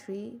3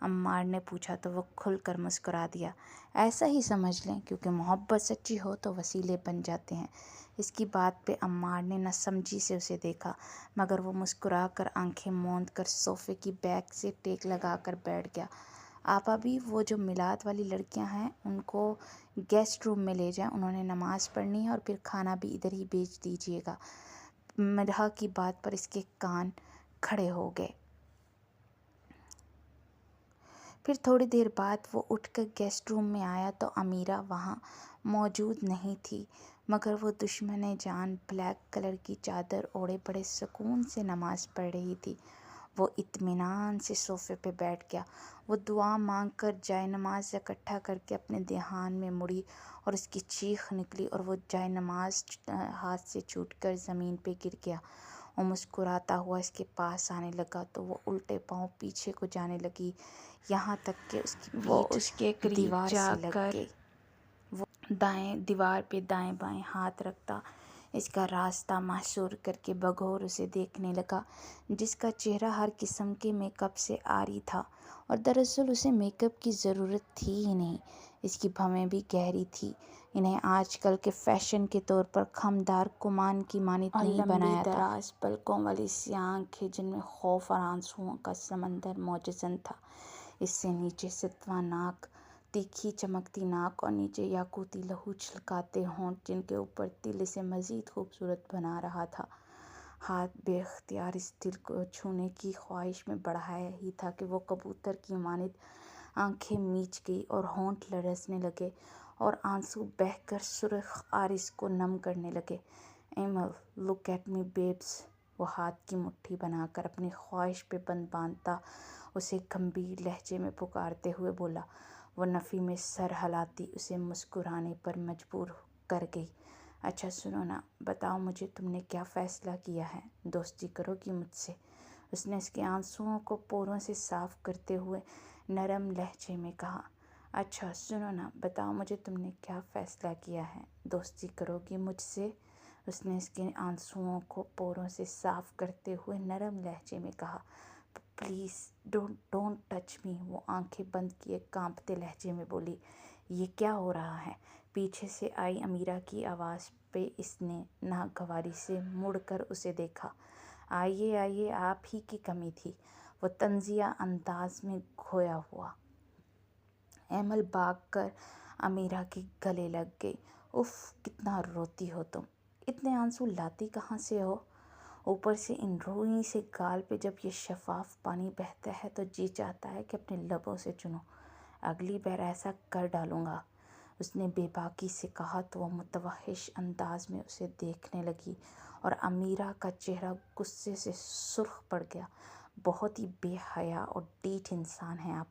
عمار نے پوچھا تو وہ کھل کر مسکرا دیا۔ ایسا ہی سمجھ لیں، کیونکہ محبت سچی ہو تو وسیلے بن جاتے ہیں۔ اس کی بات پہ عمار نے نہ سمجھی سے اسے دیکھا، مگر وہ مسکرا کر آنکھیں موند کر صوفے کی بیک سے ٹیک لگا کر بیٹھ گیا۔ آپا بھی وہ جو میلاد والی لڑکیاں ہیں ان کو گیسٹ روم میں لے جائیں، انہوں نے نماز پڑھنی ہے اور پھر کھانا بھی ادھر ہی بھیج دیجیے گا۔ مرحا کی بات پر اس کے کان کھڑے ہو گئے۔ پھر تھوڑی دیر بعد وہ اٹھ کر گیسٹ روم میں آیا تو امیرہ وہاں موجود نہیں تھی، مگر وہ دشمن جان بلیک کلر کی چادر اوڑھے بڑے سکون سے نماز پڑھ رہی تھی۔ وہ اطمینان سے صوفے پہ بیٹھ گیا۔ وہ دعا مانگ کر جائے نماز اکٹھا کر کے اپنے دھیان میں مڑی اور اس کی چیخ نکلی اور وہ جائے نماز ہاتھ سے چھوٹ کر زمین پہ گر گیا۔ وہ مسکراتا ہوا اس کے پاس آنے لگا تو وہ الٹے پاؤں پیچھے کو جانے لگی، یہاں تک کہ اس کی پیٹھ اس کے قریب دیوار جا سے لگ کر گئی۔ وہ دیوار پہ دائیں بائیں ہاتھ رکھتا اس کا راستہ محصور کر کے بغور اسے دیکھنے لگا، جس کا چہرہ ہر قسم کے میک اپ سے عاری تھا، اور دراصل اسے میک اپ کی ضرورت تھی ہی نہیں۔ اس کی بھویں بھی گہری تھی، انہیں آج کل کے فیشن کے طور پر خمدار کمان کی مانند اور نہیں لمبی بنایا تھا۔ دراز پلکوں والی سیاہ آنکھیں جن میں خوف اور آنسوؤں کا سمندر موجزن تھا۔ اس سے نیچے ستواں ناک، تیکھی چمکتی ناک اور نیچے یاقوتی لہو چھلکاتے ہونٹ جن کے اوپر تل اسے مزید خوبصورت بنا رہا تھا۔ ہاتھ بے اختیار اس دل کو چھونے کی خواہش میں بڑھایا ہی تھا کہ وہ کبوتر کی مانند آنکھیں میچ گئی اور ہونٹ لرزنے لگے اور آنسو بہہ کر سرخ آرس کو نم کرنے لگے۔ ایمل، لک ایٹ می بیبس، وہ ہاتھ کی مٹھی بنا کر اپنی خواہش پہ بند باندھتا اسے گمبھیر لہجے میں پکارتے ہوئے بولا۔ وہ نفی میں سر ہلاتی اسے مسکرانے پر مجبور کر گئی۔ اچھا سنو نا، بتاؤ مجھے تم نے کیا فیصلہ کیا ہے؟ دوستی کرو گی مجھ سے؟ اس نے اس کے آنسوؤں کو پوروں سے صاف کرتے ہوئے نرم لہجے میں کہا۔ اچھا سنو نا، بتاؤ مجھے تم نے کیا فیصلہ کیا ہے؟ دوستی کرو گی مجھ سے؟ اس نے اس کے آنسوؤں کو پوروں سے صاف کرتے ہوئے نرم لہجے میں کہا۔ پلیز ڈونٹ ٹچ می، وہ آنکھیں بند کیے کانپتے لہجے میں بولی۔ یہ کیا ہو رہا ہے؟ پیچھے سے آئی امیرہ کی آواز پہ اس نے ناگواری سے مڑ کر اسے دیکھا۔ آئیے آئیے، آپ ہی کی کمی تھی، وہ طنزیہ انداز میں کھویا ہوا۔ ایمل بھاگ کر امیرہ کے گلے لگ گئی۔ اف، کتنا روتی ہو تم، اتنے آنسو لاتی کہاں سے ہو؟ اوپر سے ان روئی سے گال پہ جب یہ شفاف پانی بہتا ہے تو جی چاہتا ہے کہ اپنے لبوں سے چنوں۔ اگلی بار ایسا کر ڈالوں گا، اس نے بے باکی سے کہا تو وہ متوحش انداز میں اسے دیکھنے لگی اور امیرہ کا چہرہ غصے سے سرخ پڑ گیا۔ بہت ہی بے حیا اور ڈھیٹ انسان ہیں آپ،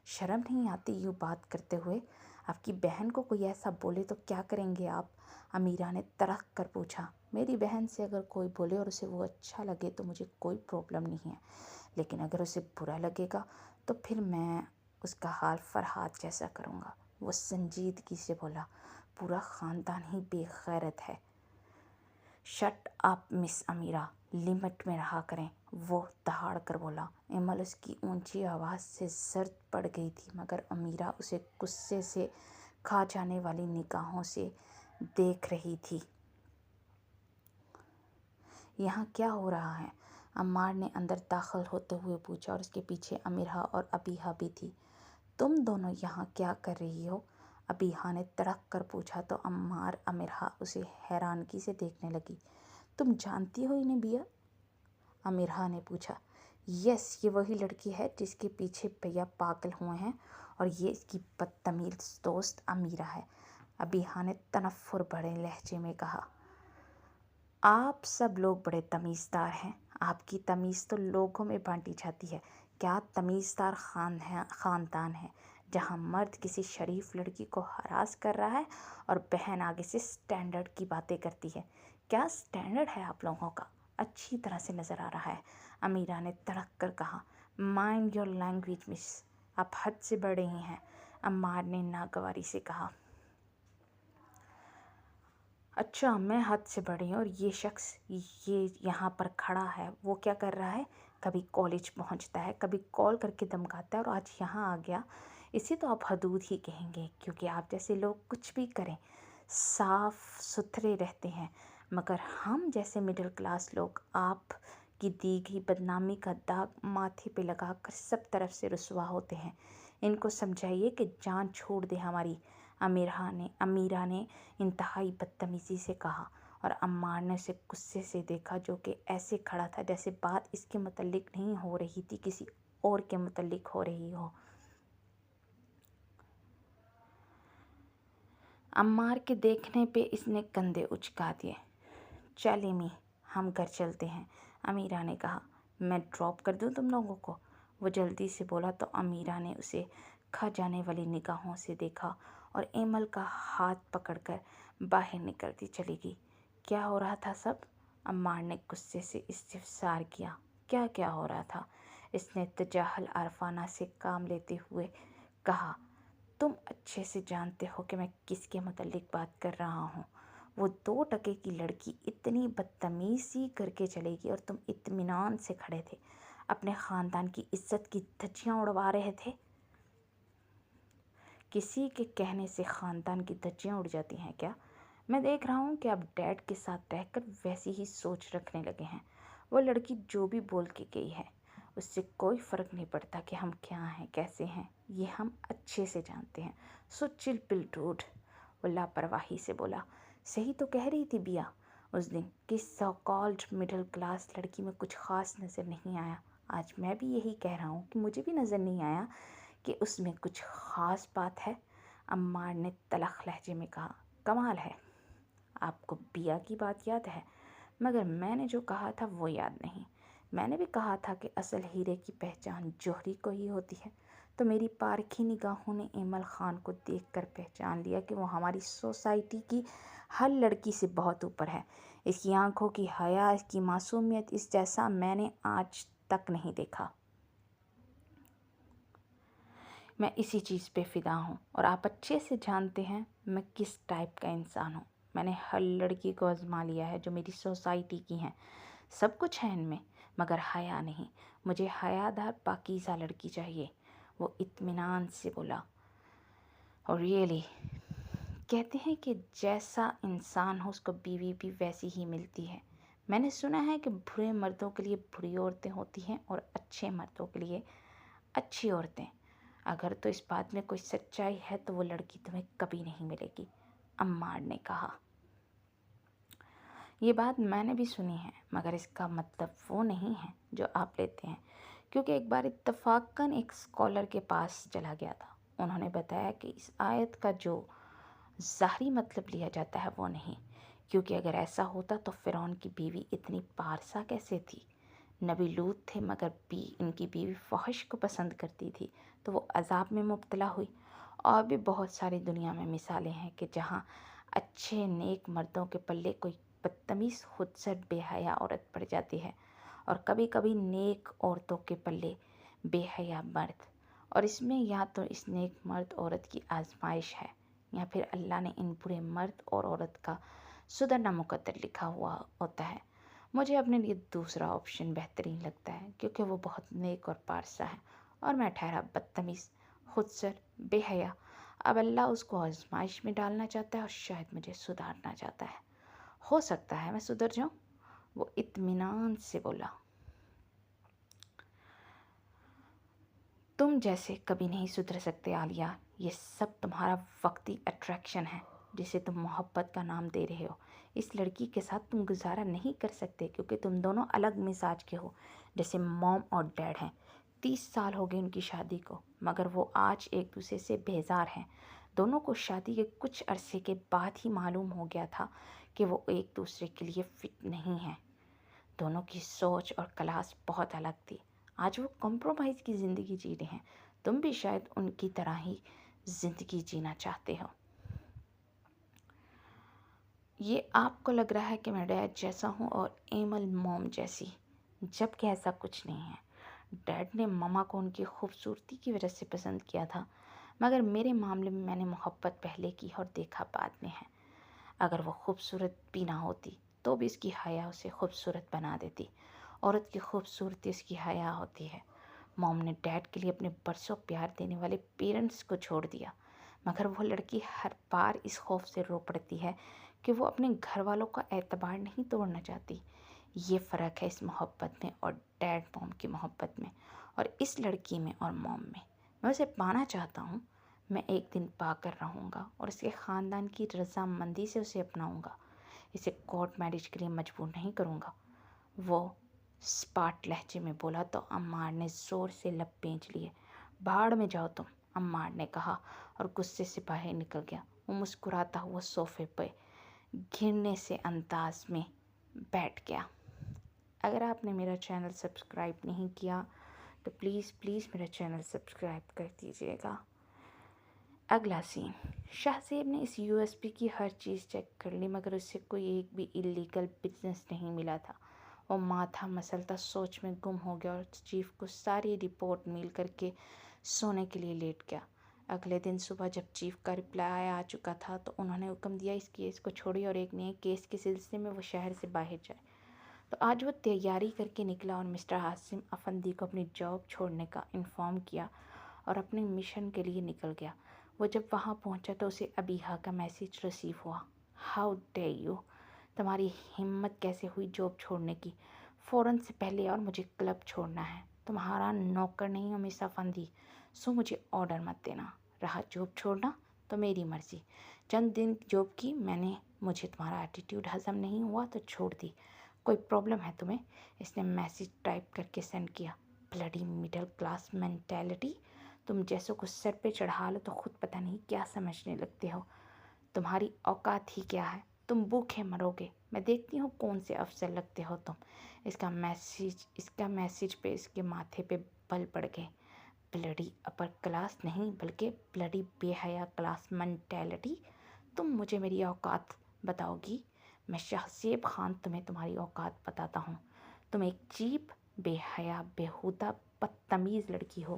شرم نہیں آتی یوں بات کرتے ہوئے؟ آپ کی بہن کو کوئی ایسا بولے تو کیا کریں گے آپ؟ امیرہ نے ترخ کر پوچھا۔ میری بہن سے اگر کوئی بولے اور اسے وہ اچھا لگے تو مجھے کوئی پرابلم نہیں ہے، لیکن اگر اسے برا لگے گا تو پھر میں اس کا حال فرحاد جیسا کروں گا، وہ سنجیدگی سے بولا۔ پورا خاندان ہی بے غیرت ہے۔ شٹ اپ مس امیرہ، لمٹ میں رہا کریں، وہ دہاڑ کر بولا۔ ایمل اس کی اونچی آواز سے زرد پڑ گئی تھی، مگر امیرہ اسے غصے سے کھا جانے والی نگاہوں سے دیکھ رہی تھی۔ یہاں کیا ہو رہا ہے؟ عمار نے اندر داخل ہوتے ہوئے پوچھا اور اس کے پیچھے امیرہ اور ابیحہ بھی تھی۔ تم دونوں یہاں کیا کر رہی ہو؟ ابیحہ نے تڑپ کر پوچھا تو عمار امیرہ اسے حیرانگی سے دیکھنے لگی۔ تم جانتی ہو انہیں بیا؟ امیرہ نے پوچھا۔ یس، یہ وہی لڑکی ہے جس کے پیچھے بھیا پاگل ہوئے ہیں، اور یہ اس کی بدتمیز دوست امیرہ ہے، ابیحہ نے تنفر بھرے لہجے میں کہا۔ آپ سب لوگ بڑے تمیزدار ہیں، آپ کی تمیز تو لوگوں میں بانٹی جاتی ہے۔ کیا تمیزدار خاندان ہے جہاں مرد کسی شریف لڑکی کو ہراس کر رہا ہے اور بہن آگے سے سٹینڈرڈ کی باتیں کرتی ہے؟ کیا سٹینڈرڈ ہے آپ لوگوں کا؟ اچھی طرح سے نظر آ رہا ہے، امیرہ نے تڑک کر کہا۔ مائنڈ یور لینگویج مس، آپ حد سے بڑھ رہی ہیں، عمار نے ناگواری سے کہا۔ اچھا، میں حد سے بڑھ رہی ہوں اور یہ شخص یہ یہاں پر کھڑا ہے وہ کیا کر رہا ہے؟ کبھی کالج پہنچتا ہے، کبھی کال کر کے دمکاتا ہے، اور آج یہاں آ گیا۔ اسے تو آپ حدود ہی کہیں گے، کیونکہ آپ جیسے لوگ کچھ بھی کریں صاف ستھرے رہتے ہیں، مگر ہم جیسے مڈل کلاس لوگ آپ کی دی گئی بدنامی کا داغ ماتھے پہ لگا کر سب طرف سے رسوا ہوتے ہیں۔ ان کو سمجھائیے کہ جان چھوڑ دے ہماری۔ امیرہ نے انتہائی بدتمیزی سے کہا، اور عمار نے اسے غصے سے دیکھا، جو کہ ایسے کھڑا تھا جیسے بات اس کے متعلق نہیں ہو رہی تھی، کسی اور کے متعلق ہو رہی ہو۔ عمار کے دیکھنے پہ اس نے کندھے اچکا دیے۔ چل ایمی، ہم گھر چلتے ہیں، امیرہ نے کہا۔ میں ڈراپ کر دوں تم لوگوں کو؟ وہ جلدی سے بولا تو امیرہ نے اسے کھا جانے والی نگاہوں سے دیکھا اور ایمل کا ہاتھ پکڑ کر باہر نکلتی چلی گئی۔ کیا ہو رہا تھا سب؟ عمار نے غصے سے استفسار کیا۔ کیا ہو رہا تھا؟ اس نے تجاہل عارفانہ سے کام لیتے ہوئے کہا۔ تم اچھے سے جانتے ہو کہ میں کس کے متعلق بات کر رہا ہوں۔ وہ 2 ٹکے کی لڑکی اتنی بدتمیزی کر کے چلے گی اور تم اطمینان سے کھڑے تھے، اپنے خاندان کی عزت کی دھجیاں اڑوا رہے تھے۔ کسی کے کہنے سے خاندان کی دھجیاں اڑ جاتی ہیں کیا؟ میں دیکھ رہا ہوں کہ آپ ڈیڈ کے ساتھ رہ کر ویسی ہی سوچ رکھنے لگے ہیں۔ وہ لڑکی جو بھی بول کے گئی ہے، اس سے کوئی فرق نہیں پڑتا کہ ہم کیا ہیں، کیسے ہیں، یہ ہم اچھے سے جانتے ہیں۔ سو چل پل ڈوڈ، وہ لاپرواہی سے بولا۔ صحیح تو کہہ رہی تھی بیا اس دن کہ سو کالڈ مڈل کلاس لڑکی میں کچھ خاص نظر نہیں آیا۔ آج میں بھی یہی کہہ رہا ہوں کہ مجھے بھی نظر نہیں آیا کہ اس میں کچھ خاص بات ہے۔ عمار نے تلخ لہجے میں کہا۔ کمال ہے، آپ کو بیا کی بات یاد ہے، مگر میں نے جو کہا تھا وہ یاد نہیں۔ میں نے بھی کہا تھا کہ اصل ہیرے کی پہچان جوہری کو ہی ہوتی ہے۔ تو میری پارکھی نگاہوں نے ایمل خان کو دیکھ کر پہچان لیا کہ وہ ہماری سوسائٹی کی ہر لڑکی سے بہت اوپر ہے۔ اس کی آنکھوں کی حیا، اس کی معصومیت، اس جیسا میں نے آج تک نہیں دیکھا۔ میں اسی چیز پہ فدا ہوں، اور آپ اچھے سے جانتے ہیں میں کس ٹائپ کا انسان ہوں۔ میں نے ہر لڑکی کو آزما لیا ہے جو میری سوسائٹی کی ہیں۔ سب کچھ ہے ان میں، مگر حیا نہیں۔ مجھے حیادار پاکیزہ لڑکی چاہیے، وہ اطمینان سے بولا۔ اور ریئلی کہتے ہیں کہ جیسا انسان ہو اس کو بیوی بھی ویسی ہی ملتی ہے۔ میں نے سنا ہے کہ برے مردوں کے لیے بری عورتیں ہوتی ہیں اور اچھے مردوں کے لیے اچھی عورتیں۔ اگر تو اس بات میں کوئی سچائی ہے تو وہ لڑکی تمہیں کبھی نہیں ملے گی، عمار نے کہا۔ یہ بات میں نے بھی سنی ہے، مگر اس کا مطلب وہ نہیں ہے جو آپ لیتے ہیں، کیونکہ ایک بار اتفاقاً ایک اسکالر کے پاس چلا گیا تھا۔ انہوں نے بتایا کہ اس آیت کا جو ظاہری مطلب لیا جاتا ہے وہ نہیں، کیونکہ اگر ایسا ہوتا تو فرعون کی بیوی اتنی پارسا کیسے تھی؟ نبی لوط تھے، مگر ان کی بیوی فحش کو پسند کرتی تھی تو وہ عذاب میں مبتلا ہوئی۔ اور بھی بہت ساری دنیا میں مثالیں ہیں کہ جہاں اچھے نیک مردوں کے پلے کوئی بدتمیز خودسر بے حیا عورت پڑ جاتی ہے، اور کبھی کبھی نیک عورتوں کے پلے بے حیا مرد، اور اس میں یا تو اس نیک مرد عورت کی آزمائش ہے، یا پھر اللہ نے ان برے مرد اور عورت کا سدھرنا مقدر لکھا ہوا ہوتا ہے۔ مجھے اپنے لیے دوسرا آپشن بہترین لگتا ہے، کیونکہ وہ بہت نیک اور پارسا ہے، اور میں ٹھہرا بدتمیز، خودسر، بے حیا۔ اب اللہ اس کو آزمائش میں ڈالنا چاہتا ہے اور شاید مجھے سدھارنا چاہتا ہے۔ ہو سکتا ہے میں سدھر جاؤں، وہ اطمینان سے بولا۔ تم جیسے کبھی نہیں سدھر سکتے عالیہ، یہ سب تمہارا وقتی اٹریکشن ہے جسے تم محبت کا نام دے رہے ہو۔ اس لڑکی کے ساتھ تم گزارا نہیں کر سکتے کیونکہ تم دونوں الگ مزاج کے ہو، جیسے موم اور ڈیڈ ہیں۔ 30 سال ہو گئے ان کی شادی کو، مگر وہ آج ایک دوسرے سے بیزار ہیں۔ دونوں کو شادی کے کچھ عرصے کے بعد ہی معلوم ہو گیا تھا کہ وہ ایک دوسرے کے لیے فٹ نہیں ہیں۔ دونوں کی سوچ اور کلاس بہت الگ تھی۔ آج وہ کمپرومائز کی زندگی جی رہے ہیں۔ تم بھی شاید ان کی طرح ہی زندگی جینا چاہتے ہو۔ یہ آپ کو لگ رہا ہے کہ میں ڈیڈ جیسا ہوں اور ایمل موم جیسی، جبکہ ایسا کچھ نہیں ہے۔ ڈیڈ نے ماما کو ان کی خوبصورتی کی وجہ سے پسند کیا تھا، مگر میرے معاملے میں نے محبت پہلے کی اور دیکھا بعد میں ہے۔ اگر وہ خوبصورت بھی نہ ہوتی تو بھی اس کی حیا اسے خوبصورت بنا دیتی، عورت کی خوبصورتی اس کی حیا ہوتی ہے۔ موم نے ڈیڈ کے لیے اپنے برسوں پیار دینے والے پیرنٹس کو چھوڑ دیا، مگر وہ لڑکی ہر بار اس خوف سے رو پڑتی ہے کہ وہ اپنے گھر والوں کا اعتبار نہیں توڑنا چاہتی۔ یہ فرق ہے اس محبت میں اور ڈیڈ موم کی محبت میں، اور اس لڑکی میں اور موم میں۔ میں اسے پانا چاہتا ہوں، میں ایک دن پا کر رہوں گا اور اس کے خاندان کی رضامندی سے اسے اپناؤں گا، اسے کورٹ میرج کے لیے مجبور نہیں کروں گا، وہ سپاٹ لہجے میں بولا تو عمار نے زور سے لب پینچ لیے۔ بھاڑ میں جاؤ تم، عمار نے کہا اور غصے سے باہر نکل گیا۔ وہ مسکراتا ہوا صوفے پہ گرنے سے انداز میں بیٹھ گیا۔ اگر آپ نے میرا چینل سبسکرائب نہیں کیا تو پلیز پلیز میرا چینل سبسکرائب کر دیجیے گا۔ اگلا سین، شاہ زیب نے اس یو ایس پی کی ہر چیز چیک کر لی مگر اسے کوئی ایک بھی اللیگل بزنس نہیں ملا تھا۔ وہ ماتھا مسلتا سوچ میں گم ہو گیا اور چیف کو ساری رپورٹ میل کر کے سونے کے لیے لیٹ گیا۔ اگلے دن صبح جب چیف کا رپلائی آ چکا تھا تو انہوں نے حکم دیا اس کیس کو چھوڑی اور ایک نئے کیس کے سلسلے میں وہ شہر سے باہر جائے۔ تو آج وہ تیاری کر کے نکلا اور مسٹر عاصم افندی کو اپنی جاب چھوڑنے کا انفارم کیا اور اپنے مشن کے لیے نکل گیا۔ وہ جب وہاں پہنچا تو اسے ابیہا کا میسیج ریسیو ہوا۔ ہاؤ ڈے یو، تمہاری ہمت کیسے ہوئی جاب چھوڑنے کی؟ فوراً سے پہلے اور مجھے کلب چھوڑنا ہے، تمہارا نوکر نہیں ہوں مس افندی، سو مجھے آرڈر مت دینا۔ رہا جاب چھوڑنا تو میری مرضی، چند دن جاب کی میں نے، مجھے تمہارا ایٹیٹیوڈ ہضم نہیں ہوا تو چھوڑ دی۔ کوئی پرابلم ہے تمہیں؟ اس نے میسیج ٹائپ کر کے سینڈ کیا۔ بلڈی مڈل کلاس مینٹیلٹی، تم جیسوں کو سر پہ چڑھا لو تو خود پتہ نہیں کیا سمجھنے لگتے ہو، تمہاری اوقات ہی کیا ہے، تم بھوکے مرو گے، میں دیکھتی ہوں کون سے افسر لگتے ہو تم۔ اس کا میسیج پہ اس کے ماتھے پہ بل پڑ گئے۔ بلڈی اپر کلاس نہیں بلکہ بلڈی بے حیا کلاس مینٹیلٹی، تم مجھے میری اوقات بتاؤ گی؟ میں شاہ زیب خان تمہیں تمہاری اوقات بتاتا ہوں۔ تم ایک چیپ، بے حیا، بیہودہ، بدتمیز لڑکی ہو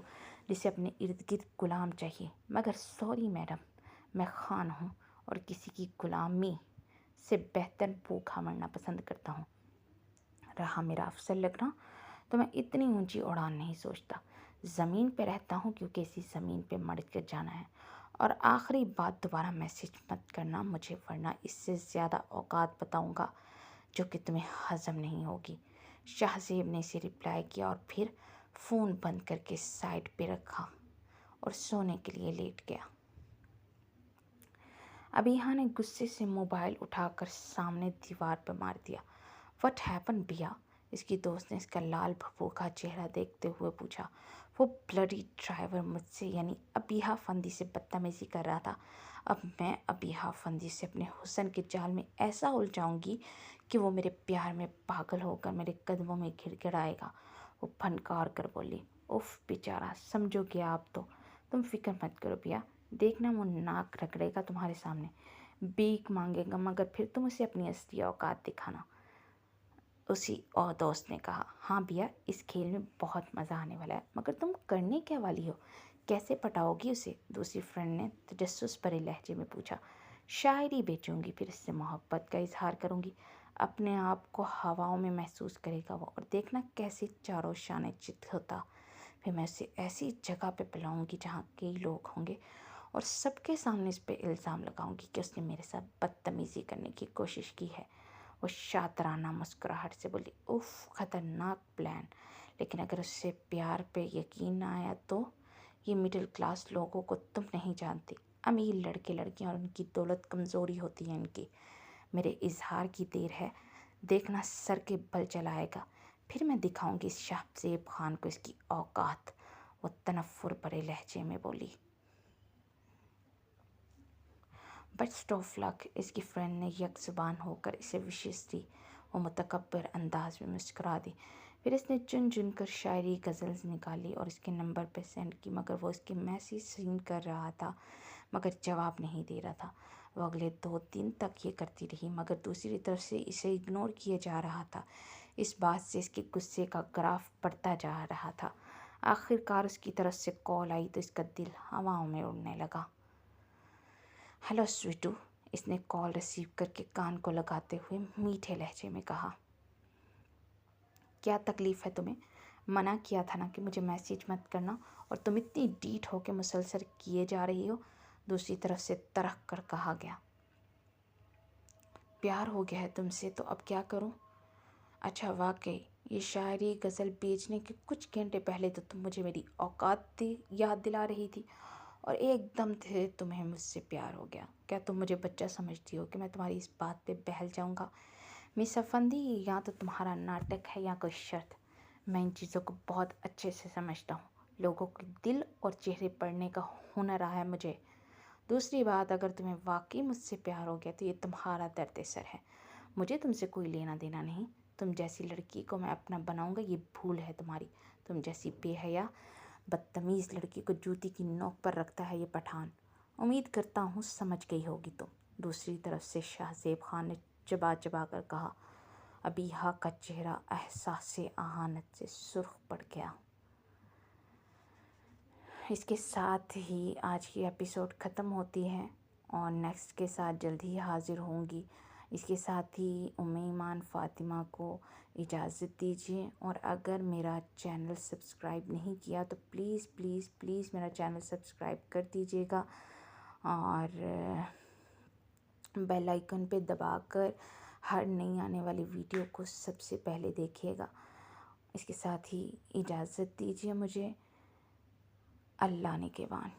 جسے اپنے ارد گرد غلام چاہیے، مگر سوری میڈم، میں خان ہوں اور کسی کی غلامی سے بہتر بھوکا مرنا پسند کرتا ہوں۔ رہا میرا افسر لگنا تو میں اتنی اونچی اڑان نہیں سوچتا، زمین پہ رہتا ہوں کیونکہ اسی زمین پہ مر کے جانا ہے۔ اور آخری بات، دوبارہ میسیج مت کرنا مجھے ورنہ اس سے زیادہ اوقات بتاؤں گا جو کہ تمہیں ہضم نہیں ہوگی۔ شاہ زیب نے اسے رپلائی کیا اور پھر فون بند کر کے سائڈ پہ رکھا اور سونے کے لیے لیٹ گیا۔ ابیہا نے غصے سے موبائل اٹھا کر سامنے دیوار پہ مار دیا۔ وٹ ہیپن بیا؟ اس کی دوست نے اس کا لال بھبوکا چہرہ دیکھتے ہوئے پوچھا۔ وہ بلڈی ڈرائیور مجھ سے یعنی ابیہا فندی سے بدتمیزی کر رہا تھا۔ اب میں ابیہا فندی سے اپنے حسن کے جال میں ایسا الجھاؤں گی کہ وہ میرے پیار میں پاگل ہو کر میرے قدموں میں گر گر آئے گا۔ وہ پھنکار کر بولی۔ اف بیچارہ، سمجھو گے آپ تو، تم فکر مت کرو بیا، دیکھنا وہ ناک رگڑے گا تمہارے سامنے، بھیک مانگے گا مگر پھر تم اسے اپنی اصلی اوقات دکھانا۔ اسی اور دوست نے کہا۔ ہاں بیا، اس کھیل میں بہت مزہ آنے والا ہے، مگر تم کرنے کیا والی ہو؟ کیسے پٹاؤ گی اسے؟ دوسری فرینڈ نے تجسس بھرے لہجے میں پوچھا۔ شاعری بیچوں گی، پھر اس سے محبت کا اظہار کروں گی، اپنے آپ کو ہواؤں میں محسوس کرے گا وہ، اور دیکھنا کیسے چاروں شانے چت ہوتا۔ پھر میں اسے ایسی جگہ پہ پلاؤں گی جہاں کئی لوگ ہوں گے اور سب کے سامنے اس پہ الزام لگاؤں گی کہ اس نے میرے ساتھ بدتمیزی کرنے کی کوشش کی ہے۔ وہ شاطرانہ مسکراہٹ سے بولی۔ اف، خطرناک پلان، لیکن اگر اس سے پیار پہ یقین نہ آیا تو؟ یہ مڈل کلاس لوگوں کو تم نہیں جانتی، امیر لڑکے لڑکیاں اور ان کی دولت کمزوری ہوتی ہے ان کی۔ میرے اظہار کی دیر ہے، دیکھنا سر کے بل چلائے گا، پھر میں دکھاؤں گی اس شاہ زیب خان کو اس کی اوقات۔ وہ تنفر بھرے لہجے میں بولی۔ بیسٹ آف لک، اس کی فرینڈ نے یک زبان ہو کر اسے وشز دی۔ وہ متکبر انداز میں مسکرا دی۔ پھر اس نے چن چن کر شاعری غزلز نکالی اور اس کے نمبر پہ سینڈ کی، مگر وہ اس کے میسیج سین کر رہا تھا مگر جواب نہیں دے رہا تھا۔ وہ اگلے 2 دن تک یہ کرتی رہی مگر دوسری طرف سے اسے اگنور کیے جا رہا تھا۔ اس بات سے اس کے غصے کا گراف بڑھتا جا رہا تھا۔ آخر کار اس کی طرف سے کال آئی تو اس کا دل ہواؤں میں اڑنے لگا۔ ہیلو سویٹو، اس نے کال ریسیو کر کے کان کو لگاتے ہوئے میٹھے لہجے میں کہا۔ کیا تکلیف ہے تمہیں؟ منع کیا تھا نا کہ مجھے میسیج مت کرنا، اور تم اتنی ڈیٹ ہو کے مسلسل کیے جا رہی ہو۔ دوسری طرف سے ترخ کر کہا گیا، پیار ہو گیا ہے تم سے تو اب کیا کروں؟ اچھا واقعی یہ شاعری غزل بیچنے کے کچھ گھنٹے پہلے تو تم مجھے میری اوقات یاد دلا رہی تھی، اور ایک دم سے تمہیں مجھ سے پیار ہو گیا۔ کیا تم مجھے بچہ سمجھتی ہو کہ میں تمہاری اس بات پہ بہل جاؤں گا؟ مس افندی، یا تو تمہارا ناٹک ہے یا کوئی شرط۔ میں ان چیزوں کو بہت اچھے سے سمجھتا ہوں، لوگوں کے دل اور چہرے پڑھنے کا ہنر رہا ہے مجھے۔ دوسری بات، اگر تمہیں واقعی مجھ سے پیار ہو گیا تو یہ تمہارا درد سر ہے، مجھے تم سے کوئی لینا دینا نہیں۔ تم جیسی لڑکی کو میں اپنا بناؤں گا یہ بھول ہے تمہاری۔ تم جیسی بے حیا بدتمیز لڑکی کو جوتی کی نوک پر رکھتا ہے یہ پٹھان۔ امید کرتا ہوں سمجھ گئی ہوگی تم۔ دوسری طرف سے شاہ زیب خان نے چبا چبا کر کہا۔ ابیحہ کا چہرہ احساس اہانت سے سرخ پڑ گیا۔ اس کے ساتھ ہی آج کی ایپیسوڈ ختم ہوتی ہے، اور نیکسٹ کے ساتھ جلد ہی حاضر ہوں گی۔ اس کے ساتھ ہی ایمان فاطمہ کو اجازت دیجیے، اور اگر میرا چینل سبسکرائب نہیں کیا تو پلیز پلیز پلیز میرا چینل سبسکرائب کر دیجیے گا، اور بیل آئیکن پہ دبا کر ہر نئی آنے والی ویڈیو کو سب سے پہلے دیکھیے گا۔ اس کے ساتھ ہی اجازت دیجیے مجھے، اللہ نے کے بان۔